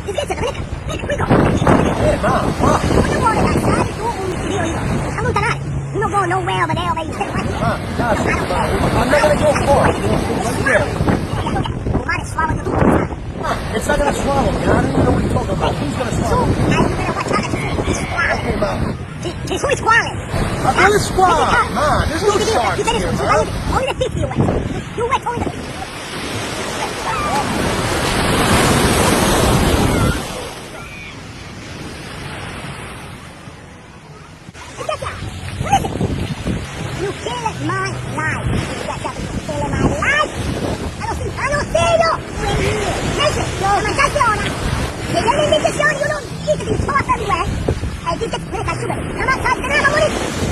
Ti scherzano, qui go. Ma, Quando vuole lasciare tu un tiro io. Non allontanare. You don't go nowhere over there, over you stay right here. I'm not gonna go far. Right here. You might have swallowed the food. It's not gonna swallow me. I don't even know what you're talking about. Who's gonna Su, swallow me? you better watch out. Okay, Ma. Gesù è squalo. I'm gonna swallow. Ma, there's no sharks here, Ma. Only the feet you wet. You wet only the feet. You killed my life. You killed my life. I don't see you. Listen, come on, se viene l'indicazione, io non dico di sport everywhere. E dico che come faccio bene. Non ma sai, te ne va a morire.